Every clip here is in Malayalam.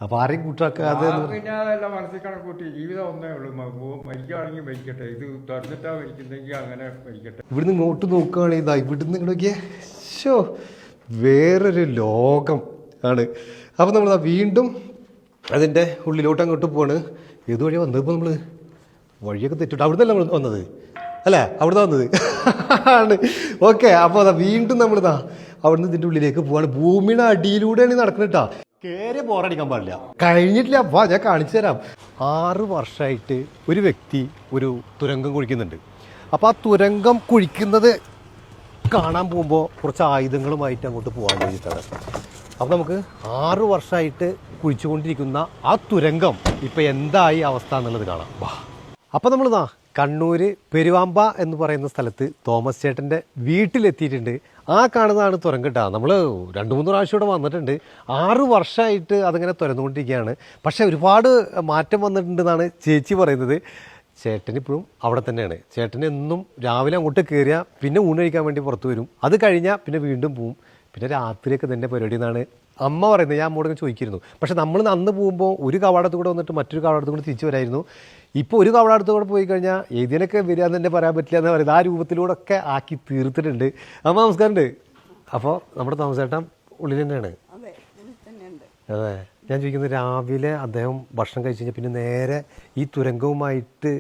അപ്പൊ ആരെയും കൂട്ടാക്കാതെ പിന്നെ അതെല്ലാം മനസ്സിൽ കണക്കൂട്ടി ജീവിതം ഒന്നേ ഉള്ളൂ. മരിക്കുകയാണെങ്കിൽ മരിക്കട്ടെ, ഇത് തുറന്നിട്ടാ മരിക്കുന്നെങ്കിൽ അങ്ങനെ മരിക്കട്ടെ. ഇവിടുന്ന് ഇങ്ങോട്ട് നോക്കുകയാണെങ്കിൽ ഇതാ ഇവിടുന്ന് ഇങ്ങോട്ടൊക്കെ ഷോ വേറൊരു ലോകം ആണ്. അപ്പം നമ്മൾ വീണ്ടും അതിൻ്റെ ഉള്ളിലോട്ട് അങ്ങോട്ട് പോവാണ്. ഏത് വഴിയാണ് വന്നത്? ഇപ്പോൾ നമ്മൾ വഴിയൊക്കെ തെറ്റിട്ട് അവിടുന്നല്ല നമ്മൾ വന്നത് അല്ലേ? അവിടുന്ന് വന്നത് ആണ്. ഓക്കെ, അപ്പോൾ അതാ വീണ്ടും നമ്മളിതാ അവിടുന്ന് ഇതിൻ്റെ ഉള്ളിലേക്ക് പോവാണ്. ഭൂമിയുടെ അടിയിലൂടെയാണ് നടക്കുന്നത് കേട്ടോ. കയറി ബോറടിക്കാൻ പാടില്ല. കഴിഞ്ഞിട്ടില്ല, വാ ഞാൻ കാണിച്ചു തരാം. 6 വർഷമായിട്ട് ഒരു വ്യക്തി ഒരു തുരങ്കം കുഴിക്കുന്നുണ്ട്. അപ്പോൾ ആ തുരങ്കം കുഴിക്കുന്നത് കാണാൻ പോകുമ്പോൾ കുറച്ച് ആയുധങ്ങളുമായിട്ട് അങ്ങോട്ട് പോകാൻ വേണ്ടിയിട്ടാണ്. അപ്പോൾ നമുക്ക് 6 വർഷമായിട്ട് കുഴിച്ചുകൊണ്ടിരിക്കുന്ന ആ തുരങ്കം ഇപ്പം എന്തായി അവസ്ഥ എന്നുള്ളത് കാണാം. വാ. അപ്പോൾ നമ്മളിതാ കണ്ണൂർ പെരുവാമ്പ എന്ന് പറയുന്ന സ്ഥലത്ത് തോമസ് ചേട്ടൻ്റെ വീട്ടിലെത്തിയിട്ടുണ്ട്. ആ കാണുന്നതാണ് തുരങ്കം കേട്ടോ. നമ്മൾ 2-3 പ്രാവശ്യം ഇവിടെ വന്നിട്ടുണ്ട്. 6 വർഷമായിട്ട് അതിങ്ങനെ തുറന്നുകൊണ്ടിരിക്കുകയാണ്. പക്ഷേ ഒരുപാട് മാറ്റം വന്നിട്ടുണ്ടെന്നാണ് ചേച്ചി പറയുന്നത്. ചേട്ടൻ ഇപ്പോഴും അവിടെ തന്നെയാണ്. ചേട്ടൻ എന്നും രാവിലെ അങ്ങോട്ട് കയറിയാൽ പിന്നെ ഊണ് കഴിക്കാൻ വേണ്ടി പുറത്ത് വരും. അത് കഴിഞ്ഞാൽ പിന്നെ വീണ്ടും പോവും. പിന്നെ രാത്രിയൊക്കെ തന്നെ പരിപാടി എന്നാണ് അമ്മ പറയുന്നത്. ഞാൻ അമ്മോടൊക്കെ ചോദിച്ചിരുന്നു. പക്ഷെ നമ്മൾ അന്ന് പോകുമ്പോൾ ഒരു കവാടത്ത് കൂടെ വന്നിട്ട് മറ്റൊരു കവാടത്ത് കൂടെ തിരിച്ചു വരായിരുന്നു. ഇപ്പോൾ ഒരു കവാടത്ത് കൂടെ പോയി കഴിഞ്ഞാൽ ഏതിനൊക്കെ വരിക എന്ന് തന്നെ പറയാൻ പറ്റില്ല എന്ന് പറയുന്നത്. ആ രൂപത്തിലൂടെ ഒക്കെ ആക്കി തീർത്തിട്ടുണ്ട്. അമ്മ നമസ്കാരമുണ്ട്. അപ്പോൾ നമ്മുടെ താമസേട്ടൻ ഉള്ളിൽ തന്നെയാണ്. അതെ, ഞാൻ ചോദിക്കുന്നത് രാവിലെ അദ്ദേഹം ഭക്ഷണം കഴിച്ച് കഴിഞ്ഞാൽ പിന്നെ നേരെ ഈ തുരങ്കവുമായിട്ട്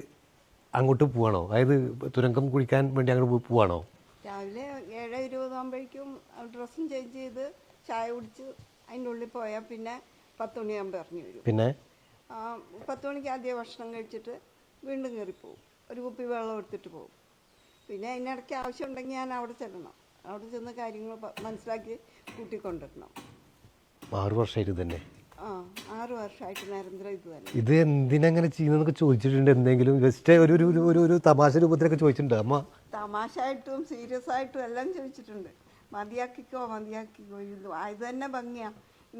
അങ്ങോട്ട് പോവാണോ? അതായത് തുരങ്കം കുഴിക്കാൻ വേണ്ടി അങ്ങോട്ട് പോവാണോ? രാവിലെ 7:20 ആകുമ്പോഴേക്കും ഡ്രസ്സും ചേഞ്ച് ചെയ്ത് ചായ കുടിച്ച് അതിൻ്റെ ഉള്ളിൽ പോയാൽ പിന്നെ 10 മണിയാകുമ്പോൾ ഇറങ്ങി വരും. പിന്നെ 10 മണിക്ക് ആദ്യം ഭക്ഷണം കഴിച്ചിട്ട് വീണ്ടും കയറിപ്പോവും. ഒരു കുപ്പി വെള്ളം എടുത്തിട്ട് പോകും. പിന്നെ അതിനിടയ്ക്ക് ആവശ്യമുണ്ടെങ്കിൽ ഞാൻ അവിടെ ചെല്ലണം. അവിടെ ചെന്ന് കാര്യങ്ങൾ മനസ്സിലാക്കി കൂട്ടിക്കൊണ്ടിരണം. 6 വർഷമായിട്ട് തന്നെ. 6 വർഷമായിട്ട് നിരന്തരം ഇത് തന്നെ. ഇത് എന്തിനങ്ങനെ ചെയ്യുന്നതൊക്കെ ചോദിച്ചിട്ടുണ്ട്? എന്തെങ്കിലും ജസ്റ്റ് ഒരു തമാശ രൂപത്തിലൊക്കെ ചോദിച്ചിട്ടുണ്ട് അമ്മ? തമാശയായിട്ടും സീരിയസ് ആയിട്ടും എല്ലാം ചോദിച്ചിട്ടുണ്ട്. മതിയാക്കിക്കോ ഇത് തന്നെ ഭംഗിയാ,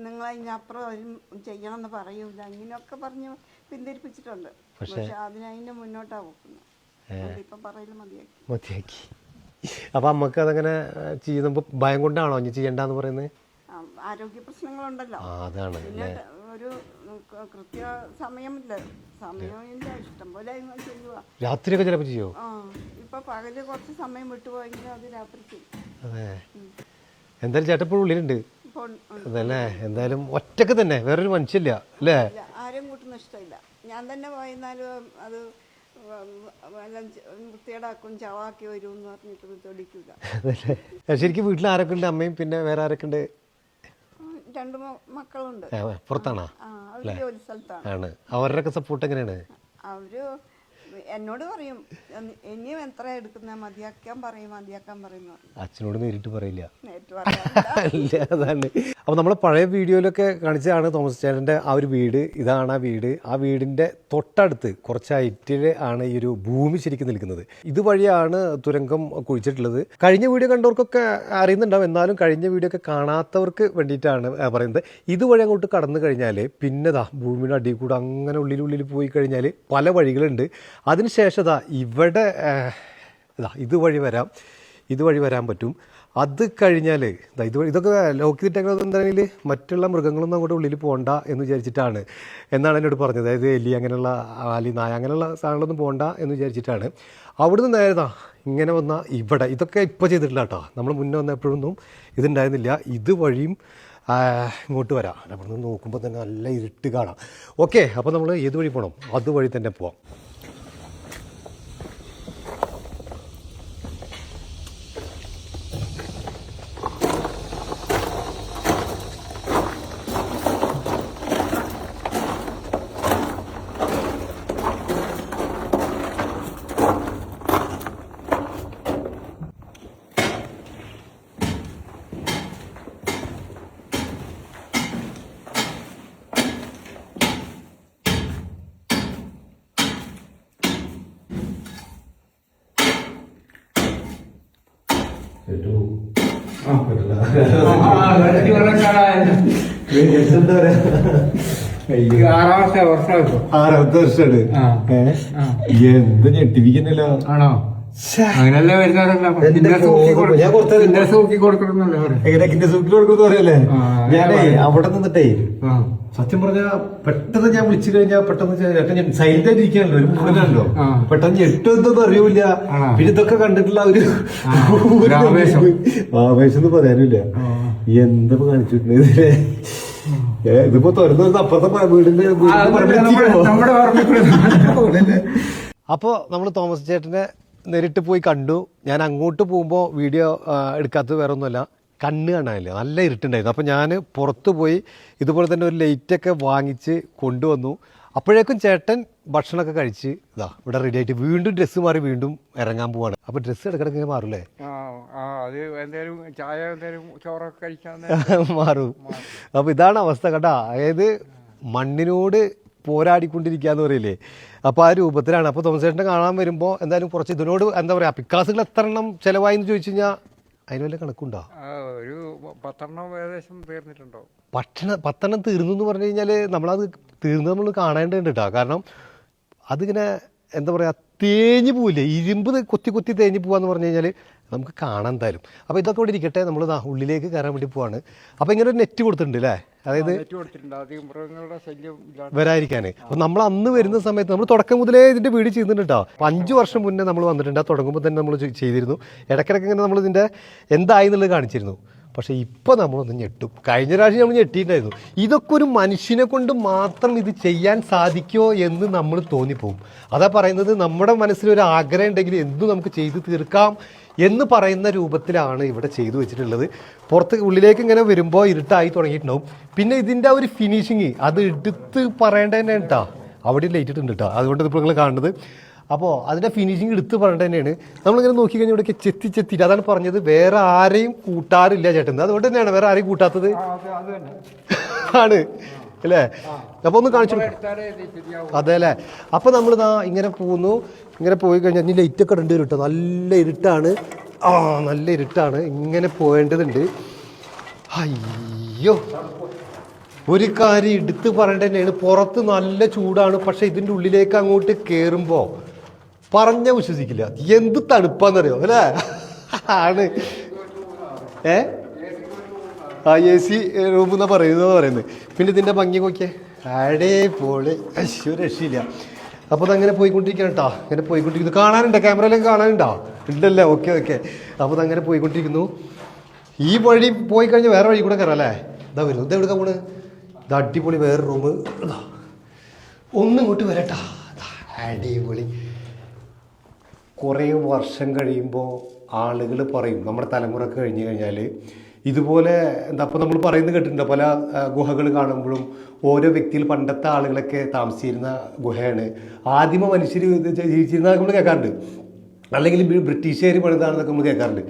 നിങ്ങൾ അതിനപ്പുറം ചെയ്യണം എന്ന് പറയൂല, ഇങ്ങനെയൊക്കെ പറഞ്ഞ് പിന്തിരിപ്പിച്ചിട്ടുണ്ട്. പക്ഷെ അതിനതിൻ്റെ മുന്നോട്ടാ പോകുന്നത്. ഇപ്പം പറയല് മതിയാക്കി. അപ്പൊ അമ്മക്ക് അതങ്ങനെ ചെയ്യുമ്പോ ഭയം കൊണ്ടാണോ ഇനി ചെയ്യണ്ടെന്ന് പറയുന്നത്? ആരോഗ്യ പ്രശ്നങ്ങളുണ്ടല്ലോ. അതാണ്. പിന്നെ ഒരു കൃത്യ സമയമില്ല, സമയമില്ല, ഇഷ്ടം പോലെ ചെയ്യുക. രാത്രിയൊക്കെ ചിലപ്പോൾ ചെയ്യോ? ഇപ്പൊ പകല് കുറച്ച് സമയം വിട്ടുപോയെങ്കിൽ അത് രാത്രി ചെയ്യും. അതെ. എന്തായാലും ചേട്ടൻ ഇപ്പോഴും ഉള്ളിലുണ്ട് അതല്ലേ? എന്തായാലും ഒറ്റക്ക് തന്നെ, വേറൊരു മനുഷ്യല്ല അല്ലേ? ആരും കൂട്ടുന്ന ഇഷ്ടമില്ല. ഞാൻ തന്നെ പോയിരുന്നാലും അത് എല്ലാം വൃത്തിയേടാക്കും, ചവാക്കി വരും എന്ന് പറഞ്ഞിട്ട് തൊടിക്കൂല. അതല്ലേ? ശരിക്കും വീട്ടിൽ ആരൊക്കെ ഉണ്ട്? അമ്മയും പിന്നെ വേറെ ആരൊക്കെ ഉണ്ട്? 2 മക്കളുണ്ട്. പുറത്താണോ? അവര് ജോലി സ്ഥലത്താണ്. ആണ്. അവരുടെയൊക്കെ സപ്പോർട്ട് എങ്ങനെയാണ്? അവര് എന്നോട് പറയും ഇനിയും എത്ര എടുക്കുന്ന മതിയാക്കാൻ പറയും. അച്ഛനോട് നേരിട്ട് പറയില്ല. നേരിട്ട് പറയാം. അല്ല, അതാണ്. അപ്പോൾ നമ്മൾ പഴയ വീഡിയോയിലൊക്കെ കാണിച്ചതാണ് തോമസ് ചേട്ടൻ്റെ ആ ഒരു വീട്. ഇതാണ് ആ വീട്. ആ വീടിൻ്റെ തൊട്ടടുത്ത് കുറച്ച് ഹൈറ്റിൽ ആണ് ഈ ഒരു ഭൂമി ശരിക്കും നിൽക്കുന്നത്. ഇതുവഴിയാണ് തുരങ്കം കുഴിച്ചിട്ടുള്ളത്. കഴിഞ്ഞ വീഡിയോ കണ്ടവർക്കൊക്കെ അറിയുന്നുണ്ടാവും. എന്നാലും കഴിഞ്ഞ വീഡിയോ ഒക്കെ കാണാത്തവർക്ക് വേണ്ടിയിട്ടാണ് പറയുന്നത്. ഇതുവഴി അങ്ങോട്ട് കടന്നു കഴിഞ്ഞാൽ പിന്നെ ഭൂമിയുടെ അടിയിൽ കൂടെ അങ്ങനെ ഉള്ളിൽ പോയി കഴിഞ്ഞാൽ പല വഴികളുണ്ട്. അതിനുശേഷം ഇവിടെ ഇതുവഴി വരാൻ പറ്റും. അത് കഴിഞ്ഞാൽ ഇതൊക്കെ ലോക്ക് ചെയ്തിട്ടേക്കുന്നത് എന്താണെങ്കിൽ മറ്റുള്ള മൃഗങ്ങളൊന്നും അങ്ങോട്ട് ഉള്ളിൽ പോകണ്ട എന്ന് വിചാരിച്ചിട്ടാണ് എന്നാണ് എന്നോട് പറഞ്ഞത്. അതായത് എലി അങ്ങനെയുള്ള ആലി നായ അങ്ങനെയുള്ള സാധനങ്ങളൊന്നും പോകണ്ട എന്ന് വിചാരിച്ചിട്ടാണ്. അവിടുന്ന് നേരെ ഇങ്ങനെ വന്ന ഇവിടെ ഇതൊക്കെ ഇപ്പോൾ ചെയ്തിട്ടില്ല കേട്ടോ. നമ്മൾ മുന്നേ വന്നപ്പോഴൊന്നും ഇതുണ്ടായിരുന്നില്ല. ഇതുവഴിയും ഇങ്ങോട്ട് വരാം. അവിടെ നിന്ന് നോക്കുമ്പോൾ തന്നെ നല്ല ഇരുട്ട് കാണാം. ഓക്കെ, അപ്പോൾ നമ്മൾ ഏത് വഴി പോകണം? അതുവഴി തന്നെ പോവാം. ആറാമത്തെ വർഷമാണ്. എന്ത് ഞെട്ടിപ്പിക്കുന്നില്ല. ആണോ? അങ്ങനെയല്ലേ വരുന്നവരെല്ലാം കൊടുക്കണമെന്നല്ലേ പറയും. എങ്ങനെ കിന്റെ സൂക്കിൽ കൊടുക്കുന്നു പറയല്ലേ? ഞാനേ അവിടെ നിന്നിട്ടേ ആ. സത്യം പറഞ്ഞാ പെട്ടെന്ന് ഞാൻ വിളിച്ചു കഴിഞ്ഞാൽ പെട്ടെന്ന് ചേട്ടൻ ഞാൻ സൈലന്റ് ആയിട്ട് ഇരിക്കാനല്ലോ, ഒരു മൂടലാണല്ലോ. ആ. പെട്ടെന്ന് എട്ടൊന്നും അറിയൂല. ആണോ? പിന്നെ ഇതൊക്കെ കണ്ടിട്ടുള്ള ഒരു ഒരു ആവേശം. ആവേശം എന്ന് പറയാനില്ല. എന്താ കാണിച്ചിട്ടുണ്ട് ഇതിലെ? ഇതിപ്പോ തുറന്നു അപ്പുറത്തെ വീടിന്റെ നമ്മുടെ അപ്പോൾ നമ്മൾ തോമസ് ചേട്ടനെ നേരിട്ട് പോയി കണ്ടു. ഞാൻ അങ്ങോട്ട് പോകുമ്പോൾ വീഡിയോ എടുക്കാത്തത് വേറെ ഒന്നുമല്ല, കണ്ണ് കാണാനില്ല, നല്ല ഇരുട്ടുണ്ടായിരുന്നു. അപ്പോൾ ഞാൻ പുറത്ത് പോയി ഇതുപോലെ തന്നെ ഒരു ലൈറ്റൊക്കെ വാങ്ങിച്ച് കൊണ്ടുവന്നു. അപ്പോഴേക്കും ചേട്ടൻ ഭക്ഷണമൊക്കെ കഴിച്ച് ഇതാ ഇവിടെ റെഡി ആയിട്ട് വീണ്ടും ഡ്രസ്സ് മാറി വീണ്ടും ഇറങ്ങാൻ പോവാണ്. അപ്പോൾ ഡ്രസ്സ് ഇടയ്ക്കിടയ്ക്ക് ഇങ്ങനെ മാറൂലേ? അത് എന്തേലും ചായ എന്തേലും ചോറൊക്കെ കഴിക്കാൻ മാറും. അപ്പോൾ ഇതാണ് അവസ്ഥ കേട്ടോ. അതായത് മണ്ണിനോട് പോരാടിക്കൊണ്ടിരിക്കുക എന്ന് പറയില്ലേ, അപ്പോൾ ആ രൂപത്തിലാണ്. അപ്പോൾ തോമസ് ചേട്ടനെ കാണാൻ വരുമ്പോൾ എന്തായാലും കുറച്ച് ഇതിനോട് എന്താ പറയുക, പിക്കാസുകൾ എത്ര എണ്ണം ചിലവായി എന്ന് ചോദിച്ചു കഴിഞ്ഞാൽ അതിന് വല്ല കണക്കുണ്ടോ? ഒരു 10 ഏകദേശം തീർന്നിട്ടുണ്ടോ? 10 തീർന്നു എന്ന് പറഞ്ഞു കഴിഞ്ഞാൽ നമ്മളത് തീർന്നത് നമ്മൾ കാണേണ്ടതുണ്ട് കേട്ടോ. കാരണം അതിങ്ങനെ എന്താ പറയുക, തേഞ്ഞ് പോവില്ലേ, ഇരുമ്പ് കൊത്തി കൊത്തി തേഞ്ഞ് പോവാന്ന് പറഞ്ഞു കഴിഞ്ഞാൽ നമുക്ക് കാണാൻ എന്തായാലും. അപ്പോൾ ഇതൊക്കെ ഇവിടെ ഇരിക്കട്ടെ, നമ്മൾ ഉള്ളിലേക്ക് കയറാൻ വേണ്ടി പോവാണ്. അപ്പോൾ ഇങ്ങനെ ഒരു നെറ്റ് കൊടുത്തിട്ടുണ്ട് അല്ലേ, അതായത് വരാതിരിക്കാൻ. അപ്പോൾ നമ്മൾ അന്ന് വരുന്ന സമയത്ത് നമ്മൾ തുടക്കം മുതലേ ഇതിൻ്റെ വീഡിയോ ചെയ്യുന്നുണ്ട് കേട്ടോ. അപ്പോൾ 5 വർഷം മുന്നേ നമ്മൾ വന്നിട്ടുണ്ട്. ആ തുടങ്ങുമ്പോൾ തന്നെ നമ്മൾ ചെയ്തിരുന്നു. ഇടയ്ക്കിടയ്ക്ക് ഇങ്ങനെ നമ്മൾ ഇതിൻ്റെ എന്തായി എന്നുള്ളത് കാണിച്ചിരുന്നു. പക്ഷേ ഇപ്പോൾ നമ്മളൊന്ന് ഞെട്ടും. കഴിഞ്ഞ പ്രാവശ്യം നമ്മൾ ഞെട്ടിയിട്ടുണ്ടായിരുന്നു. ഇതൊക്കെ ഒരു മനുഷ്യനെ കൊണ്ട് മാത്രം ഇത് ചെയ്യാൻ സാധിക്കുമോ എന്ന് നമ്മൾ തോന്നിപ്പോവും. അതാ പറയുന്നത്, നമ്മുടെ മനസ്സിലൊരു ആഗ്രഹം ഉണ്ടെങ്കിൽ എന്തും നമുക്ക് ചെയ്തു തീർക്കാം എന്ന് പറയുന്ന രൂപത്തിലാണ് ഇവിടെ ചെയ്തു വെച്ചിട്ടുള്ളത്. പുറത്ത് ഉള്ളിലേക്ക് ഇങ്ങനെ വരുമ്പോൾ ഇരുട്ടായി തുടങ്ങിയിട്ടുണ്ടാവും. പിന്നെ ഇതിൻ്റെ ഒരു ഫിനിഷിങ് അത് എടുത്ത് പറയേണ്ടത് തന്നെ കേട്ടോ. അവിടെ ലൈറ്റ് ഇട്ടുണ്ട് കേട്ടോ, അതുകൊണ്ട് ഇപ്പോൾ നിങ്ങൾ കാണുന്നത്. അപ്പോൾ അതിൻ്റെ ഫിനിഷിങ് എടുത്ത് പറയേണ്ടത് തന്നെയാണ്. നമ്മളിങ്ങനെ നോക്കിക്കഴിഞ്ഞാൽ ഇവിടേക്ക് ചെത്തിയിട്ട് അതാണ് പറഞ്ഞത്, വേറെ ആരെയും കൂട്ടാറില്ല ചേട്ടൻ. അതുകൊണ്ട് തന്നെയാണ് വേറെ ആരെയും കൂട്ടാത്തത് ആണ് അല്ലേ? അപ്പോൾ ഒന്ന് കാണിച്ചു അതെ അല്ലേ? അപ്പോൾ നമ്മളിതാ ഇങ്ങനെ പോകുന്നു. ഇങ്ങനെ പോയി കഴിഞ്ഞാൽ ഇനി ലൈറ്റൊക്കെ ഇടേണ്ടി വരും കേട്ടോ. നല്ല ഇരുട്ടാണ്, നല്ല ഇരുട്ടാണ്. ഇങ്ങനെ പോകേണ്ടതുണ്ട്. അയ്യോ, ഒരു കാര്യം എടുത്ത് പറയേണ്ടത് തന്നെയാണ്, പുറത്ത് നല്ല ചൂടാണ്. പക്ഷെ ഇതിൻ്റെ ഉള്ളിലേക്ക് അങ്ങോട്ട് കയറുമ്പോൾ പറഞ്ഞാൽ വിശ്വസിക്കില്ല, എന്ത് തണുപ്പാന്നറിയോ അല്ലേ? ആണ് AC റൂം എന്നാ പറയുന്നത്. പിന്നെ ഇതിൻ്റെ ഭംഗി നോക്കിയേ, അടിപൊളി, രക്ഷയില്ല. അപ്പോൾ അതങ്ങനെ പോയിക്കൊണ്ടിരിക്കണം കേട്ടോ. അങ്ങനെ പോയിക്കൊണ്ടിരിക്കുന്നു. കാണാനുണ്ടോ? ക്യാമറയിലേക്ക് കാണാനുണ്ടോ? ഉണ്ടല്ലേ? ഓക്കെ. അപ്പോൾ അതങ്ങനെ പോയിക്കൊണ്ടിരിക്കുന്നു. ഈ വഴി പോയി കഴിഞ്ഞാൽ വേറെ വഴി കൂടെ കയറാം അല്ലേ? ഇതാ വരുന്നു. ഇത് എവിടെ പോണ്? ഇത് അടിപൊളി വേറെ റൂം. ഒന്നും ഇങ്ങോട്ട് വരട്ടാ, അടിപൊളി. കുറേ വർഷം കഴിയുമ്പോൾ ആളുകൾ പറയും, നമ്മുടെ തലമുറക്ക് കഴിഞ്ഞ് കഴിഞ്ഞാൽ ഇതുപോലെ എന്താ, അപ്പോൾ നമ്മൾ പറയുന്നത് കേട്ടിട്ടുണ്ടോ, പല ഗുഹകൾ കാണുമ്പോഴും ഓരോ വ്യക്തിയിൽ പണ്ടത്തെ ആളുകളൊക്കെ താമസിച്ചിരുന്ന ഗുഹയാണ്, ആദിമ മനുഷ്യർ ജീവിച്ചിരുന്നതൊക്കെ നമ്മൾ കേൾക്കാറുണ്ട്, അല്ലെങ്കിൽ ബ്രിട്ടീഷുകാർ പണിതാണെന്നൊക്കെ നമ്മൾ കേൾക്കാറുണ്ട്.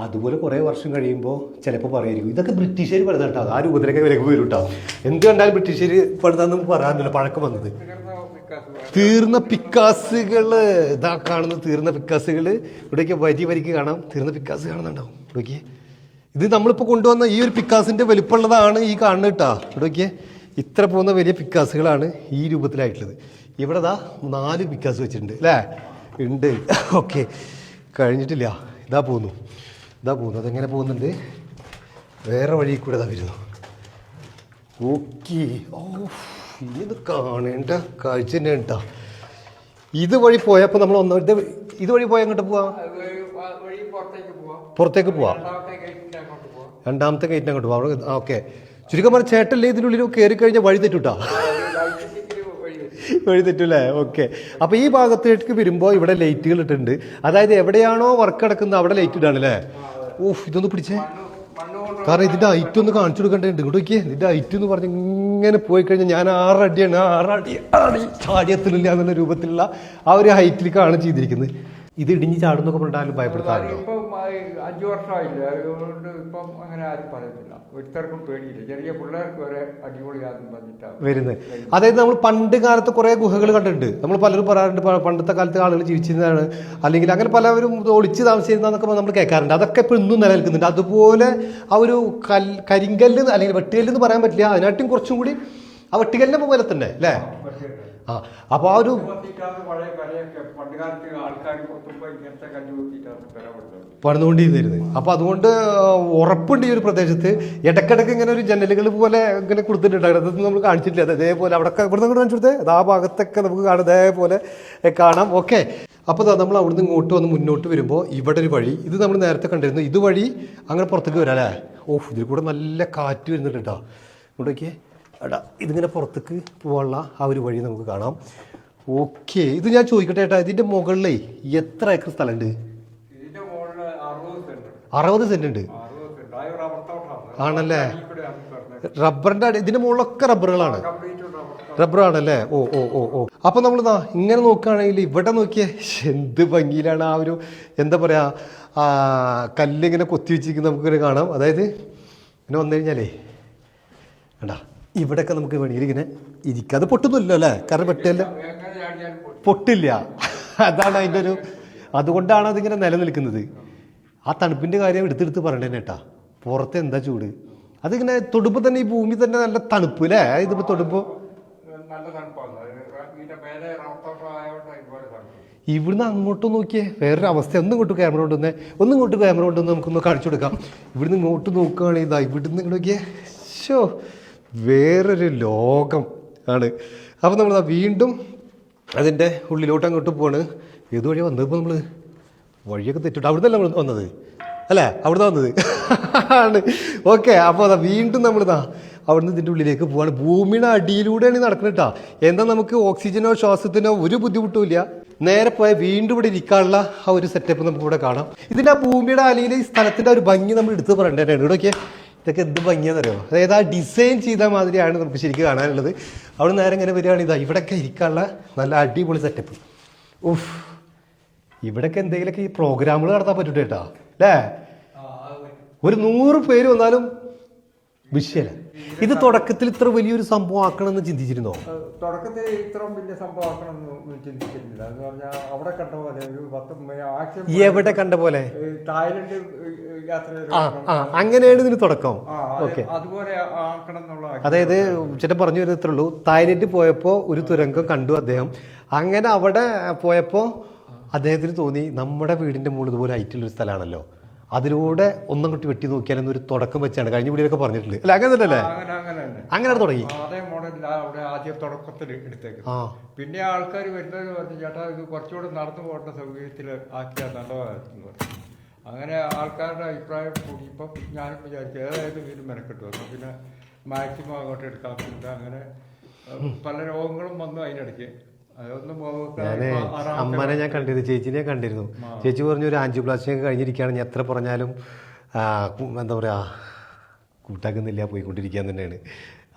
അതുപോലെ കുറേ വർഷം കഴിയുമ്പോൾ ചിലപ്പോൾ പറയുമായിരിക്കും ഇതൊക്കെ ബ്രിട്ടീഷുകാർ പണിതാട്ടോ, ആ രൂപത്തിലൊക്കെ വിലക്ക് വരും കേട്ടോ. എന്ത് കണ്ടാലും ബ്രിട്ടീഷുകാർ പണിതാന്ന് പറയാറില്ല, പഴക്കം വന്നത്. തീർന്ന പിക്കാസുകൾ ഇതാ കാണുന്നത്, തീർന്ന പിക്കാസുകൾ ഇവിടേക്ക് വരിക്ക് കാണാം. തീർന്ന പിക്കാസ് കാണുന്നുണ്ടാവും ഇവിടേക്ക്. ഇത് നമ്മളിപ്പോൾ കൊണ്ടുവന്ന ഈ ഒരു പിക്കാസിൻ്റെ വലിപ്പമുള്ളതാണ് ഈ കാണുന്നത് കേട്ടോ. ഇവിടേക്ക് ഇത്ര പോകുന്ന വലിയ പിക്കാസുകളാണ് ഈ രൂപത്തിലായിട്ടുള്ളത്. ഇവിടെ ദാ 4 പിക്കാസ് വെച്ചിട്ടുണ്ട് അല്ലേ? ഉണ്ട്. ഓക്കെ, കഴിഞ്ഞിട്ടില്ല. ഇതാ പോകുന്നു. അതെങ്ങനെ പോകുന്നുണ്ട്? വേറെ വഴി കൂടെ ഇതാ വരുന്നു. ഓക്കെ. ഇത് കാണേണ്ട കാഴ്ച തന്നെ കേട്ടോ. ഇത് വഴി പോയപ്പോൾ നമ്മൾ ഇതുവഴി പോയാൽ അങ്ങോട്ട് പോവാം, പുറത്തേക്ക് പോവാം. രണ്ടാമത്തെ ഗേറ്റിന് അങ്ങോട്ട് പോവാം. ഓക്കെ, ചുരുക്കം പറഞ്ഞ ചേട്ടല്ലേ ഇതിനുള്ളിൽ കയറി കഴിഞ്ഞാൽ വഴി തെറ്റൂട്ടാ, വഴി തെറ്റൂല്ലേ? ഓക്കെ. അപ്പോൾ ഈ ഭാഗത്തേക്ക് വരുമ്പോൾ ഇവിടെ ലൈറ്റുകൾ ഇട്ടിട്ടുണ്ട്. അതായത് എവിടെയാണോ വർക്ക് നടക്കുന്നത് അവിടെ ലൈറ്റ് ഇടാണ് അല്ലേ? ഇതൊന്ന് പിടിച്ചേ, കാരണം ഇതിൻ്റെ ഹൈറ്റ് ഒന്ന് കാണിച്ചു കൊടുക്കേണ്ടതുണ്ട്. ഇങ്ങോട്ട് നോക്കിയേ, ഇതിൻ്റെ ഹൈറ്റ് എന്ന് പറഞ്ഞ് ഇങ്ങനെ പോയി കഴിഞ്ഞാൽ ഞാൻ 6 അടിയാണ്, 6 അടി ചാടിയെത്തില്ല എന്നുള്ള രൂപത്തിലുള്ള ആ ഒരു ഹൈറ്റിലേക്കാണ് ചെയ്തിരിക്കുന്നത്. ഇത് ഇടിഞ്ഞ് ചാടുന്നൊക്കെ പറഞ്ഞാലും ഭയപ്പെടുത്താറുണ്ടോ? ഇപ്പം 5 വർഷമായില്ല, അതുകൊണ്ട് ഇപ്പം അങ്ങനെ ആരും പറയുന്നില്ല, ഒരുത്തർക്കും പേടിയില്ല. ചെറിയ പിള്ളേർക്ക് വരെ അടിപൊളിയാകും പറഞ്ഞിട്ടാണ് വരുന്നത്. അതായത് നമ്മൾ പണ്ട് കാലത്ത് കുറേ ഗുഹകൾ കണ്ടിട്ടുണ്ട്. നമ്മൾ പലരും പറയാറുണ്ട് പണ്ടത്തെ കാലത്ത് ആളുകൾ ജീവിച്ചിരുന്നതാണ്, അല്ലെങ്കിൽ അങ്ങനെ പലവരും ഒളിച്ച് താമസിച്ചിരുന്നതൊക്കെ നമ്മൾ കേൾക്കാറുണ്ട്. അതൊക്കെ ഇപ്പോൾ ഇന്നും നിലനിൽക്കുന്നുണ്ട്. അതുപോലെ ആ ഒരു കരിങ്കല്ല് അല്ലെങ്കിൽ വെട്ടുകല്ല് എന്ന് പറയാൻ പറ്റില്ല, അതിനായിട്ടും കുറച്ചും കൂടി ആ വെട്ടുകല്ലിനെ പോലെ തന്നെ അല്ലേ? ആ അപ്പോൾ ആ ഒരു കൊത്തിയിട്ടാണ് പഴയ കലയൊക്കെ പണ്ട് കാലത്ത് ആൾക്കാർ കൊത്തുമ്പോൾ ഇങ്ങനത്തെ കല്ല് കൊത്തിയിട്ടാണ് കല കൊടുത്തത്. പണിതുകൊണ്ടിരുന്നത്. അപ്പോൾ അതുകൊണ്ട് ഉറപ്പുണ്ട് ഈ ഒരു പ്രദേശത്ത് ഇടയ്ക്കിടയ്ക്ക് ഇങ്ങനെ ഒരു ജനലുകൾ പോലെ ഇങ്ങനെ കൊടുത്തിട്ടുണ്ടായിരുന്നു. അതൊന്നും നമ്മൾ കാണിച്ചിട്ടില്ല. അത് ഇതേപോലെ അവിടെ ഇവിടെ നിന്ന് കാണിച്ചു കൊടുത്തേ അത് ആ ഭാഗത്തൊക്കെ നമുക്ക് കാണാം, ഇതേപോലെ കാണാം. ഓക്കെ, അപ്പോൾ നമ്മൾ അവിടുന്ന് ഇങ്ങോട്ട് വന്ന് മുന്നോട്ട് വരുമ്പോൾ ഇവിടെ ഒരു വഴി, ഇത് നമ്മൾ നേരത്തെ കണ്ടിരുന്നു, ഇതുവഴി അങ്ങനെ പുറത്തേക്ക് വരാം അല്ലേ. ഓഹ്, ഇതിൽ കൂടെ നല്ല കാറ്റ് വരുന്നുണ്ട് കേട്ടോ. ഇവിടേക്ക് എടാ ഇതിങ്ങനെ പുറത്തേക്ക് പോകാനുള്ള ആ ഒരു വഴി നമുക്ക് കാണാം. ഓക്കെ, ഇത് ഞാൻ ചോദിക്കട്ടെ ഏട്ടാ, ഇതിൻ്റെ മുകളിലേ എത്ര ഏക്കർ സ്ഥലമുണ്ട്? ഇതിന്റെ മുകളിൽ 60 സെന്റ് ഉണ്ട്. 60 സെന്റ് ആ റബ്ബർ തോട്ടമാണ്. ആണല്ലേ, ഈ കൂടെ ആണ് പറഞ്ഞത്. റബ്ബറിന്റെ ഇതിന്റെ മുകളിലൊക്കെ റബ്ബറുകളാണ്, കംപ്ലീറ്റ് റബ്ബർ. റബ്ബറാണല്ലേ. ഓ ഓ ഓ ഓ അപ്പൊ നമ്മൾ ഇങ്ങനെ നോക്കുകയാണെങ്കിൽ ഇവിടെ നോക്കിയേ എന്ത് ഭംഗിയിലാണ് ആ ഒരു എന്താ പറയാ കല്ലിങ്ങനെ കൊത്തി വെച്ചിരിക്കുന്നത് നമുക്കിങ്ങനെ കാണാം. അതായത് ഇങ്ങനെ വന്നു കഴിഞ്ഞാലേ വേണ്ട ഇവിടെയൊക്കെ നമുക്ക് വേണമെങ്കിൽ ഇങ്ങനെ ഇരിക്കാം. അത് പൊട്ടുന്നില്ലല്ലോ അല്ലേ, കാരണം വെട്ടിയല്ല എങ്ങനെ ചാടിയാലും പൊട്ടില്ല. അതാണ് അതിൻ്റെ ഒരു, അതുകൊണ്ടാണ് അതിങ്ങനെ നിലനിൽക്കുന്നത്. ആ തണുപ്പിൻ്റെ കാര്യം എടുത്തെടുത്ത് പറയണ്ടേ ഏട്ടാ. പുറത്ത് എന്താ ചൂട്, അതിങ്ങനെ തൊടുമ്പോൾ തന്നെ ഈ ഭൂമി തന്നെ നല്ല തണുപ്പ് അല്ലേ. ഇതിപ്പോൾ തൊടുമ്പോൾ നല്ല തണുപ്പാണ്. ഇതിന്റെ മേലെ റബ്ബർ തോട്ടം ആയതുകൊണ്ട് ഇതുപോലെ തണുപ്പ്. ഇവിടുന്ന് അങ്ങോട്ട് നോക്കിയേ വേറൊരു അവസ്ഥ. ഒന്നും ഇങ്ങോട്ട് ക്യാമറ കൊണ്ടുവന്നേ, ഒന്നും ഇങ്ങോട്ട് ക്യാമറ കൊണ്ടുവന്ന് നമുക്കൊന്ന് കാണിച്ചു കൊടുക്കാം. ഇവിടുന്ന് ഇങ്ങോട്ട് നോക്കുകയാണെങ്കിൽ ഇതാ ഇവിടുന്ന് ഇങ്ങോട്ട് നോക്കിയേ, ഷോ വേറൊരു ലോകം ആണ്. അപ്പോൾ നമ്മൾ വീണ്ടും അതിൻ്റെ ഉള്ളിലോട്ട് അങ്ങോട്ട് പോവാണ്. ഏത് വഴിയാണ് വന്നത്? ഇപ്പോൾ നമ്മൾ വഴിയൊക്കെ തെറ്റിട്ട് അവിടുന്ന് നമ്മൾ വന്നത് അല്ലേ, അവിടുന്ന് വന്നത് ആണ്. ഓക്കെ, അപ്പോൾ അതാ വീണ്ടും നമ്മളിതാ അവിടുന്ന് ഇതിൻ്റെ ഉള്ളിലേക്ക് പോവാണ്. ഭൂമിയുടെ അടിയിലൂടെയാണ് നടക്കുന്നത് കേട്ടോ. എന്താ നമുക്ക് ഓക്സിജനോ ശ്വാസത്തിനോ ഒരു ബുദ്ധിമുട്ടും ഇല്ല. നേരെ പോയാൽ വീണ്ടും ഇവിടെ ഇരിക്കാനുള്ള ആ ഒരു സെറ്റപ്പ് നമുക്ക് ഇവിടെ കാണാം. ഇതിൻ്റെ ആ ഭൂമിയുടെ അടിയിൽ ഈ സ്ഥലത്തിൻ്റെ ഒരു ഭംഗി നമ്മൾ എടുത്ത് പറയേണ്ടതാണ്. ഇവിടെയൊക്കെ ഇതൊക്കെ എന്ത് ഭംഗിയാണെന്നറിയോ, അതായത് ആ ഡിസൈൻ ചെയ്ത മാതിരിയാണ് നമുക്ക് ശരിക്കും കാണാനുള്ളത്. അവിടെ നേരെ ഇങ്ങനെ വരികയാണ് ഇതാ ഇവിടെയൊക്കെ ഇരിക്കാനുള്ള നല്ല അടിപൊളി സെറ്റപ്പ്. ഉഫ്, ഇവിടെയൊക്കെ എന്തെങ്കിലുമൊക്കെ ഈ പ്രോഗ്രാമുകൾ നടത്താൻ പറ്റൂട്ടോ കേട്ടോ അല്ലേ. ഒരു 100 പേര് വന്നാലും വിഷയമല്ല. ഇത് തുടക്കത്തിൽ ഇത്ര വലിയൊരു സംഭവം ആക്കണമെന്ന് ചിന്തിച്ചിരുന്നോ? തുടക്കത്തിൽ ഇത്രയും വലിയ സംഭവം ആക്കണമെന്ന് ചിന്തിച്ചിരുന്നില്ല. എന്ന് പറഞ്ഞാൽ അവിടെ കണ്ട പോലെ ഒരു 10 ആക്ഷൻ എവിടെ കണ്ട പോലെ തായ്ലൻഡ് യാത്ര അങ്ങനെയാണ് ഇതിന് തുടക്കം. ഓക്കെ, അതുപോലെ ആക്കണം എന്നുള്ള. അതായത് ചേട്ടൻ പറഞ്ഞു വരുന്നത്രേ ഉള്ളൂ. തായ്ലൻഡ് പോയപ്പോൾ ഒരു തുരങ്കം കണ്ടു അദ്ദേഹം. അങ്ങനെ അവിടെ പോയപ്പോൾ അദ്ദേഹത്തിന് തോന്നി നമ്മുടെ വീടിന്റെ മുകളിൽ ഇതുപോലെ ഹൈറ്റുള്ളൊരു സ്ഥലമാണല്ലോ, അതിലൂടെ ഒന്നും കുട്ടി വെട്ടി നോക്കിയാലെന്നൊരു തുടക്കം വെച്ചാണ് കഴിഞ്ഞ വീടിയൊക്കെ പറഞ്ഞിട്ടുണ്ട് അല്ല. അങ്ങനെ തന്നെ അല്ലേ, അങ്ങനെ തുടങ്ങി. അതേ മോഡലിൽ അവിടെ ആദ്യം തുടക്കത്തിൽ എടുത്തേക്ക്. പിന്നെ ആൾക്കാർ വരുന്നത് പറഞ്ഞു ചേട്ടാ ഇത് കുറച്ചുകൂടെ നടന്നു പോകേണ്ട സൗകര്യത്തിൽ ആക്കിയാൽ നല്ലതായിരുന്നു പറഞ്ഞു. അങ്ങനെ ആൾക്കാരുടെ അഭിപ്രായം കൂടി ഇപ്പം ഞാനും വിചാരിച്ചു ഏതായാലും വീണ്ടും മെനക്കെട്ടു വന്നു. പിന്നെ മാക്സിമം അങ്ങോട്ട് എടുക്കാൻ പറ്റില്ല. അങ്ങനെ പല രോഗങ്ങളും വന്നു അതിനിടയ്ക്ക്. അമ്മനെ ഞാൻ കണ്ടിരുന്നു, ചേച്ചിനെ കണ്ടിരുന്നു. ചേച്ചി പറഞ്ഞു ഒരു ആൻജിയോപ്ലാസ്റ്റി ഒക്കെ കഴിഞ്ഞിരിക്കുകയാണ്, ഞാൻ എത്ര പറഞ്ഞാലും എന്താ പറയാ കൂട്ടാക്കുന്നില്ല, പോയിക്കൊണ്ടിരിക്കാൻ തന്നെയാണ്.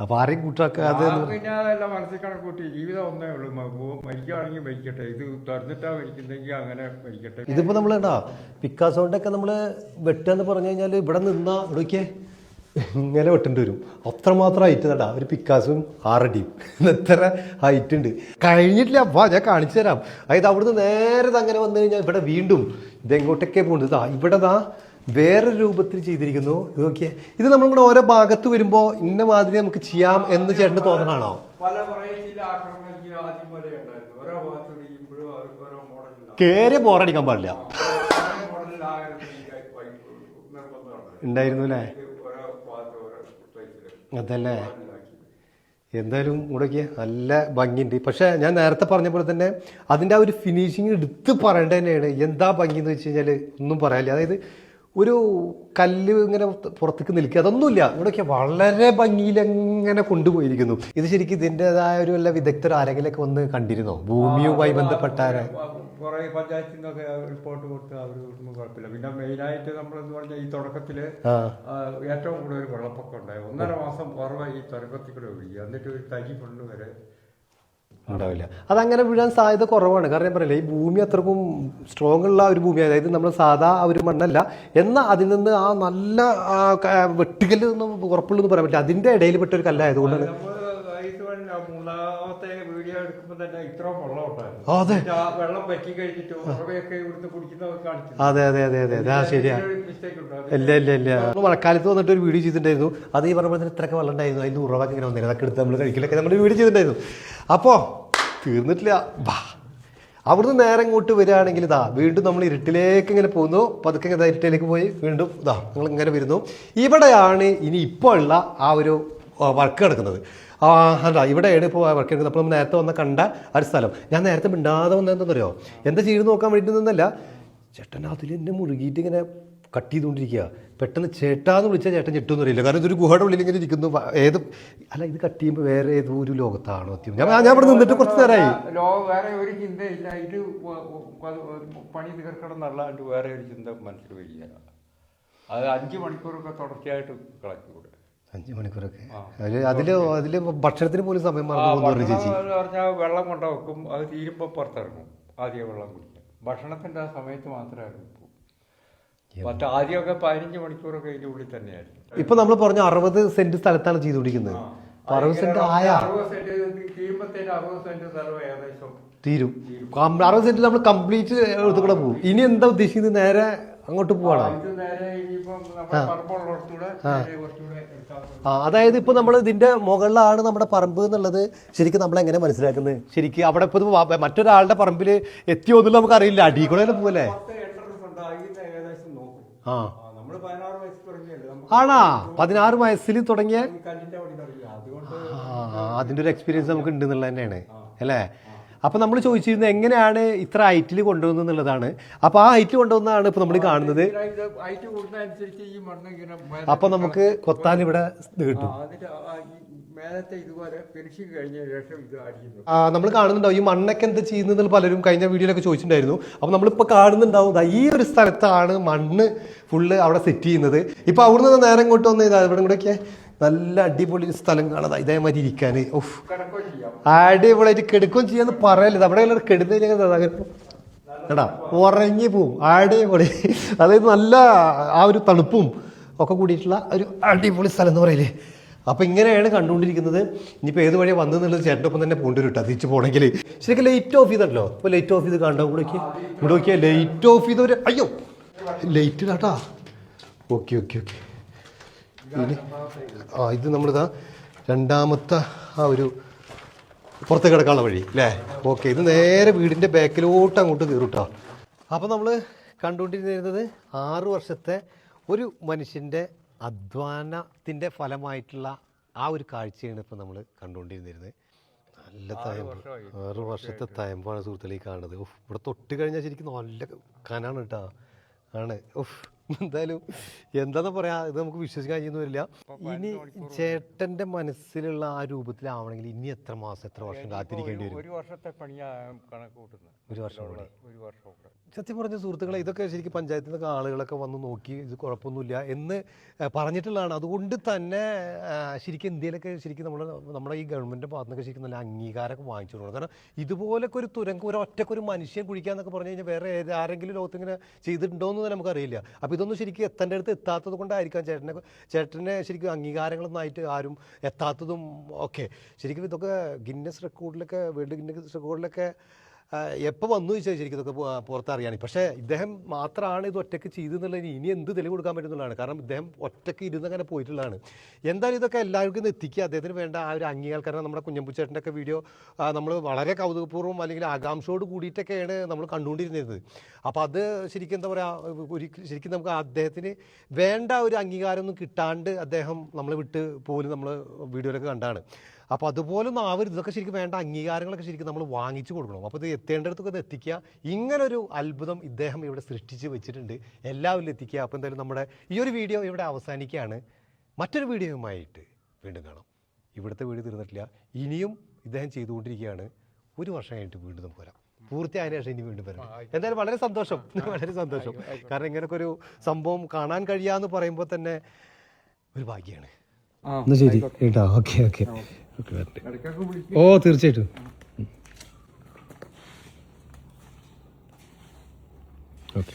അപ്പൊ ആരെയും കൂട്ടാക്കാതെ പിന്നെ അതെല്ലാം മനസ്സിൽ കണക്കൂട്ടി ജീവിതം ഒന്നേ ഉള്ളൂ. മരിക്കുകയാണെങ്കിൽ മരിക്കട്ടെ, ഇത് തുറന്നിട്ടാ മരിക്കുന്നെങ്കിൽ അങ്ങനെ മരിക്കട്ടെ. ഇതിപ്പോ നമ്മൾ കേട്ടാ പിക്കാസോണ്ടൊക്കെ നമ്മള് വെട്ടാന്ന് പറഞ്ഞു കഴിഞ്ഞാൽ ഇവിടെ നിന്നാ ഇവിടേക്ക് ഇങ്ങനെ വെട്ടേണ്ടി വരും. അത്രമാത്രം ഹൈറ്റ് നടാ ഒരു പിക്കാസും 6 അടിയും എത്ര ഹൈറ്റ് ഉണ്ട്. കഴിഞ്ഞിട്ടില്ല, അപ്പാ ഞാൻ കാണിച്ചു തരാം. അതായത് അവിടുന്ന് നേരെ അങ്ങനെ വന്നു കഴിഞ്ഞാൽ ഇവിടെ വീണ്ടും ഇതെങ്ങോട്ടൊക്കെ പോകുന്നത് ഇവിടെ വേറൊരു രൂപത്തിൽ ചെയ്തിരിക്കുന്നു. ഇത് നോക്കിയേ, ഇത് നമ്മളിവിടെ ഓരോ ഭാഗത്ത് വരുമ്പോ ഇന്ന മാതിരി നമുക്ക് ചെയ്യാം എന്ന് ചേട്ടന് തോന്നണാണോ? കേറിയ ബോറടിക്കാൻ പാടില്ല ഉണ്ടായിരുന്നു അല്ലേ. അതല്ലേ, എന്തായാലും ഇവിടേക്ക് നല്ല ഭംഗിയുണ്ട്. പക്ഷെ ഞാൻ നേരത്തെ പറഞ്ഞ പോലെ തന്നെ അതിൻ്റെ ആ ഒരു ഫിനിഷിങ് എടുത്ത് പറയേണ്ടത് തന്നെയാണ്. എന്താ ഭംഗി എന്ന് വെച്ച് കഴിഞ്ഞാൽ ഒന്നും പറയാനില്ല. അതായത് ഒരു കല്ല് ഇങ്ങനെ പുറത്തേക്ക് നിൽക്കുക അതൊന്നുമില്ല. ഇവിടെയൊക്കെ വളരെ ഭംഗിയിൽ എങ്ങനെ കൊണ്ടുപോയിരിക്കുന്നു. ഇത് ശരിക്കും ഇതിൻ്റെതായ ഒരു വല്ല വിദഗ്ധർ ആരെങ്കിലൊക്കെ വന്ന് കണ്ടിരുന്നോ ഭൂമിയുമായി ബന്ധപ്പെട്ട? കുറെ പഞ്ചായത്തിൽ നിന്നൊക്കെ റിപ്പോർട്ട് കൊടുത്ത് അവർ കുഴപ്പമില്ല. പിന്നെ മെയിനായിട്ട് നമ്മളെന്ന് പറഞ്ഞാൽ ഈ തുടക്കത്തില് ഏറ്റവും കൂടുതൽ വെള്ളപ്പൊക്കം ഉണ്ടായി. 1.5 മാസം കുറവ് ഈ തുരങ്കത്തിൽ കൂടെ ഒഴുകി. എന്നിട്ട് ഒരു തരി ഫണ്ട് വരെ ഉണ്ടാവില്ല. അതങ്ങനെ വീഴാൻ സാധ്യത കുറവാണ്. കാരണം ഞാൻ പറയില്ല, ഈ ഭൂമി അത്രക്കും സ്ട്രോങ് ഉള്ള ഒരു ഭൂമി, അതായത് നമ്മൾ സാധാ ഒരു മണ്ണല്ല. എന്നാൽ അതിൽ നിന്ന് ആ നല്ല വെട്ടുകല്ലൊന്നും ഉറപ്പുള്ളൂ പറയാൻ പറ്റില്ല. അതിന്റെ ഇടയിൽ പെട്ട ഒരു കല്ലായതുകൊണ്ടാണ്. മൂന്നാമത്തെ വീഡിയോ എടുക്കുമ്പോൾ തന്നെ ഇത്രയും വെള്ളം ഉണ്ടായിരുന്നു. അതെ, വെള്ളം പറ്റി കഴിഞ്ഞിട്ട് ഉറവയൊക്കെ ഇവിടുന്ന് കുടിക്കുന്നതൊക്കെ കാണിച്ചു. അതെ അതെ അതെ അതെ അതെ, ശരിയാ. ഇല്ല ഇല്ല ഇല്ല, മഴക്കാലത്ത് വന്നിട്ട് ഒരു വീഡിയോ ചെയ്തിട്ടുണ്ടായിരുന്നു. അത് ഈ പറഞ്ഞ ഇത്രയൊക്കെ വെള്ളം ഉണ്ടായിരുന്നു, അതിന് ഉറവൊക്കെ ഇങ്ങനെ വന്നിരുന്നു. അതൊക്കെ എടുത്ത് നമ്മൾ കഴിക്കലൊക്കെ നമ്മൾ വീഡിയോ ചെയ്തിട്ടുണ്ടായിരുന്നു. അപ്പോൾ തീർന്നിട്ടില്ല. ബാ അവിടുന്ന് നേരെ ഇങ്ങോട്ട് വരികയാണെങ്കിൽ ഇതാ വീണ്ടും നമ്മൾ ഇരുട്ടിലേക്ക് ഇങ്ങനെ പോകുന്നു. പതുക്കെ ഇതാ ഇരുട്ടിലേക്ക് പോയി വീണ്ടും ഇതാ നിങ്ങൾ ഇങ്ങനെ വരുന്നു. ഇവിടെയാണ് ഇനി ഇപ്പോൾ ഉള്ള ആ ഒരു വർക്ക് കിടക്കുന്നത്. അല്ല ഇവിടെയാണ് ഇപ്പോൾ വർക്ക് എടുക്കുന്നത്. അപ്പോൾ നമ്മൾ നേരത്തെ വന്ന കണ്ട ആ ഒരു സ്ഥലം. ഞാൻ നേരത്തെ മിണ്ടാതെ വന്നതെന്താണെന്നറിയോ, എന്താ ചെയ്ത് നോക്കാൻ വേണ്ടിയിട്ട് നിന്നല്ല, ചേട്ടൻ അതിൽ എന്നെ മുഴുകിയിട്ട് ഇങ്ങനെ കട്ട് ചെയ്തുകൊണ്ടിരിക്കുക. പെട്ടെന്ന് ചേട്ടാന്ന് വിളിച്ചാൽ ചേട്ടൻ ഞെട്ടുമെന്ന് അറിയില്ല. കാരണം ഇതൊരു ഗുഹയുടെ ഉള്ളിൽ ഇങ്ങനെ ഇരിക്കുന്നു. ഏത് അല്ല ഇത് കട്ട് ചെയ്യുമ്പോൾ വേറെ ഏതോ ഒരു ലോകത്താണോ എത്തിയും. ഞാൻ ഇവിടെ നിന്നിട്ട് കുറച്ച് നേരമായി. വേറെ ഒരു ചിന്തയില്ല, ഇത് പണി തീർക്കണം എന്നല്ലാണ്ട് വേറെ ഒരു ചിന്ത മനസ്സിൽ വരിക. അത് 5 മണിക്കൂറൊക്കെ തുടർച്ചയായിട്ട് കളക്കൂടെ. 5 മണിക്കൂറൊക്കെ അതില് ഭക്ഷണത്തിന് പോലും സമയം ചേച്ചി പറഞ്ഞാൽ വെള്ളം കൊണ്ട വെക്കും. അത് തീരുമ്പോൾ പുറത്തിറങ്ങും. ആദ്യം വെള്ളം കുടിക്കും. ഭക്ഷണത്തിന്റെ ആ സമയത്ത് മാത്രമേ ഇറങ്ങും. ആദ്യമൊക്കെ 15 മണിക്കൂറൊക്കെ ഇതിന്റെ ഉള്ളിൽ തന്നെയായിരുന്നു. ഇപ്പൊ നമ്മൾ പറഞ്ഞ 60 സെന്റ് സ്ഥലത്താണ് ചെയ്തുകൊണ്ടിരിക്കുന്നത്. 60 സെന്റ് ആയ 60 സെന്റ് തീരുമ്പത്തേന് 60 സെന്റ് സ്ഥലം ഏകദേശം തീരും. 60 സെന്റ് നമ്മൾ കംപ്ലീറ്റ് എടുത്തുകൂടെ പോകും. ഇനി എന്താ ഉദ്ദേശിക്കുന്നത്? നേരെ അങ്ങോട്ട് പോവാണോ? അതായത് ഇപ്പൊ നമ്മൾ ഇതിന്റെ മുകളിലാണ് നമ്മുടെ പറമ്പ് എന്നുള്ളത് ശരിക്കും നമ്മൾ എങ്ങനെ മനസ്സിലാക്കുന്നത്? ശരിക്കും അവിടെ ഇപ്പൊ മറ്റൊരാളുടെ പറമ്പിൽ എത്തിയോ എന്നുള്ളത് നമുക്ക് അറിയില്ല. അടി കൂടെ പോലെ ആണാ 16 വയസ്സിൽ തുടങ്ങിയ അതിന്റെ ഒരു എക്സ്പീരിയൻസ് നമുക്ക് ഉണ്ട് എന്നുള്ളത് തന്നെയാണ് അല്ലേ? അപ്പൊ നമ്മൾ ചോദിച്ചിരുന്നത് എങ്ങനെയാണ് ഇത്ര ഹൈറ്റിൽ കൊണ്ടുവന്നുള്ളതാണ്. അപ്പൊ ആ ഹൈറ്റ് കൊണ്ടുവന്നാണ് ഇപ്പൊ നമ്മൾ കാണുന്നത്. അപ്പൊ നമുക്ക് കൊത്താൻ ഇവിടെ കിട്ടും. നമ്മൾ കാണുന്നുണ്ടാവും ഈ മണ്ണൊക്കെ എന്താ ചെയ്യുന്നത് പലരും കഴിഞ്ഞ വീഡിയോയിലൊക്കെ ചോദിച്ചിട്ടുണ്ടായിരുന്നു. അപ്പൊ നമ്മളിപ്പോ കാണുന്നുണ്ടാവും ഈ ഒരു സ്ഥലത്താണ് മണ്ണ് ഫുള്ള് അവിടെ സെറ്റ് ചെയ്യുന്നത്. ഇപ്പൊ അവിടുന്ന് നേരം ഇങ്ങോട്ട് വന്ന് ഇവിടെ കൂടെയൊക്കെ നല്ല അടിപൊളി സ്ഥലം കാണാം. ഇതേമാതിരി ഇരിക്കാൻ അടിപൊളിയായിട്ട് കിടക്കുകയും ചെയ്യാന്ന് പറയല്ലേ. അവിടെ കേടാ ഉറങ്ങി പോവും. അടിപൊളി, അതായത് നല്ല ആ ഒരു തണുപ്പും ഒക്കെ കൂടിയിട്ടുള്ള ഒരു അടിപൊളി സ്ഥലം എന്ന് പറയില്ലേ. അപ്പൊ ഇങ്ങനെയാണ് കണ്ടുകൊണ്ടിരിക്കുന്നത്. ഇനിയിപ്പോൾ ഏത് വഴിയാണ് വന്നതെന്നുള്ളത് ചേട്ടൻ്റെ ഒപ്പം തന്നെ പോകേണ്ടി വരും തിരിച്ചു പോകണമെങ്കിൽ. ശരിക്കും ലൈറ്റ് ഓഫ് ചെയ്തല്ലോ. ഇപ്പോൾ ലൈറ്റ് ഓഫ് ചെയ്ത് കണ്ടോ ഇവിടെ നോക്കിയാൽ ലൈറ്റ് ഓഫ് ചെയ്തവര് അയ്യോ ലൈറ്റ് കേട്ടാ. ഓക്കെ ഓക്കെ ഓക്കെ ഇനി ഇത് നമ്മളിതാ രണ്ടാമത്തെ ആ ഒരു പുറത്ത് കിടക്കാനുള്ള വഴി അല്ലേ. ഓക്കെ ഇത് നേരെ വീടിൻ്റെ ബാക്കിലോട്ട് അങ്ങോട്ട് കയറുട്ടോ. അപ്പോൾ നമ്മൾ കണ്ടുകൊണ്ടിരുന്നത് 6 വർഷത്തെ ഒരു മനുഷ്യൻ്റെ അധ്വാനത്തിൻ്റെ ഫലമായിട്ടുള്ള ആ ഒരു കാഴ്ചയാണ് ഇപ്പോൾ നമ്മൾ കണ്ടുകൊണ്ടിരുന്നത്. നല്ല തയമ്പ്, 6 വർഷത്തെ തയമ്പാണ് സുഹൃത്തുക്കളെ കാണുന്നത്. ഇവിടെ തൊട്ട് കഴിഞ്ഞാൽ ശരിക്കും നല്ല കനാണ് കേട്ടോ ആണ്. എന്തായാലും എന്താന്ന് പറയാ, ഇത് നമുക്ക് വിശ്വസിക്കാൻ കഴിയുന്ന വരില്ല. ഇനി ചേട്ടന്റെ മനസ്സിലുള്ള ആ രൂപത്തിലാവണമെങ്കിൽ ഇനി എത്ര മാസം എത്ര വർഷം കാത്തിരിക്കേണ്ടി വരും? 1 വർഷത്തെ പണിയാ കണക്ക് കൂട്ടുന്നത്. 1 വർഷം കൂടെ. 1 വർഷം കൂടെ. സത്യം പറഞ്ഞ സുഹൃത്തുക്കളെ ഇതൊക്കെ ശരിക്കും പഞ്ചായത്തിൽ നിന്നൊക്കെ ആളുകളൊക്കെ വന്ന് നോക്കി ഇത് കുഴപ്പമൊന്നുമില്ല എന്ന് പറഞ്ഞിട്ടുള്ളതാണ്. അതുകൊണ്ട് തന്നെ ശരിക്കും ഇന്ത്യയിലൊക്കെ ശരിക്കും നമ്മുടെ ഈ ഗവൺമെൻറ്റിൻ്റെ ഭാഗത്തു നിന്നൊക്കെ ശരിക്കും നല്ല അംഗീകാരമൊക്കെ വാങ്ങിച്ചു കൊടുക്കണം. കാരണം ഇതുപോലൊക്കെ ഒരു തുരങ്കം ഒറ്റക്കൊരു മനുഷ്യൻ കുഴിക്കാന്നൊക്കെ പറഞ്ഞു കഴിഞ്ഞാൽ വേറെ ആരെങ്കിലും ലോകത്ത് ഇങ്ങനെ ചെയ്തിട്ടുണ്ടോ എന്ന് നമുക്കറിയില്ല. അപ്പോൾ ഇതൊന്നും ശരിക്കും എത്തേണ്ട അടുത്ത് എത്താത്തത് കൊണ്ടായിരിക്കാം ചേട്ടനെ ശരിക്കും അംഗീകാരങ്ങളൊന്നും ആയിട്ട് ആരും എത്താത്തതും ഒക്കെ. ശരിക്കും ഇതൊക്കെ ഗിന്നസ് റെക്കോർഡിലൊക്കെ വേൾഡ് ഗിന്നസ് റെക്കോർഡിലൊക്കെ എപ്പോൾ വന്നു ചോദിച്ചാൽ ശരിക്കും ഇതൊക്കെ പുറത്തറിയാണ്. പക്ഷേ ഇദ്ദേഹം മാത്രമാണ് ഇത് ഒറ്റയ്ക്ക് ചെയ്തെന്നുള്ളതിന് ഇനി എന്ത് തെളിവ് കൊടുക്കാൻ പറ്റുന്നതാണ്. കാരണം ഇദ്ദേഹം ഒറ്റയ്ക്ക് ഇരുന്നങ്ങനെ പോയിട്ടുള്ളതാണ്. എന്തായാലും ഇതൊക്കെ എല്ലാവർക്കും എത്തിക്കുക. അദ്ദേഹത്തിന് വേണ്ട ആ ഒരു അംഗീകാരം. കാരണം നമ്മുടെ കുഞ്ഞമ്പുച്ചേട്ടൻ്റെ ഒക്കെ വീഡിയോ നമ്മൾ വളരെ കൗതുകപൂർവ്വം അല്ലെങ്കിൽ ആകാംക്ഷയോട് കൂടിയിട്ടൊക്കെയാണ് നമ്മൾ കണ്ടുകൊണ്ടിരുന്നത്. അപ്പോൾ അത് ശരിക്കും എന്താ പറയുക, ശരിക്കും നമുക്ക് അദ്ദേഹത്തിന് വേണ്ട ഒരു അംഗീകാരമൊന്നും കിട്ടാണ്ട് അദ്ദേഹം നമ്മളെ വിട്ട് പോലും നമ്മൾ വീഡിയോയിലൊക്കെ കണ്ടാണ്. അപ്പോൾ അതുപോലൊന്നും ആവരുത്. ഇതൊക്കെ ശരിക്കും വേണ്ട അംഗീകാരങ്ങളൊക്കെ ശരിക്കും നമ്മൾ വാങ്ങിച്ചു കൊടുക്കണം. അപ്പോൾ ഇത് എത്തേണ്ടടുത്തൊക്കെ ഇത് എത്തിക്കുക. ഇങ്ങനൊരു അത്ഭുതം ഇദ്ദേഹം ഇവിടെ സൃഷ്ടിച്ച് വെച്ചിട്ടുണ്ട്. എല്ലാവരും എത്തിക്കുക. അപ്പോൾ എന്തായാലും നമ്മുടെ ഈ ഒരു വീഡിയോ ഇവിടെ അവസാനിക്കുകയാണ്. മറ്റൊരു വീഡിയോയുമായിട്ട് വീണ്ടും കാണാം. ഇവിടുത്തെ വീഡിയോ തീർന്നിട്ടില്ല, ഇനിയും ഇദ്ദേഹം ചെയ്തുകൊണ്ടിരിക്കുകയാണ്. 1 വർഷം കഴിഞ്ഞിട്ട് വീണ്ടും നമുക്ക് വരാം. പൂർത്തിയായതിനു ശേഷം ഇനി വീണ്ടും വരണം. എന്തായാലും വളരെ സന്തോഷം, വളരെ സന്തോഷം. കാരണം ഇങ്ങനൊക്കെ ഒരു സംഭവം കാണാൻ കഴിയാന്ന് പറയുമ്പോൾ തന്നെ ഒരു ഭാഗ്യമാണ്. ശരി കേട്ടോ. ഓക്കെ ഓക്കെ ഓ തീർച്ചയായിട്ടും. ഓക്കെ.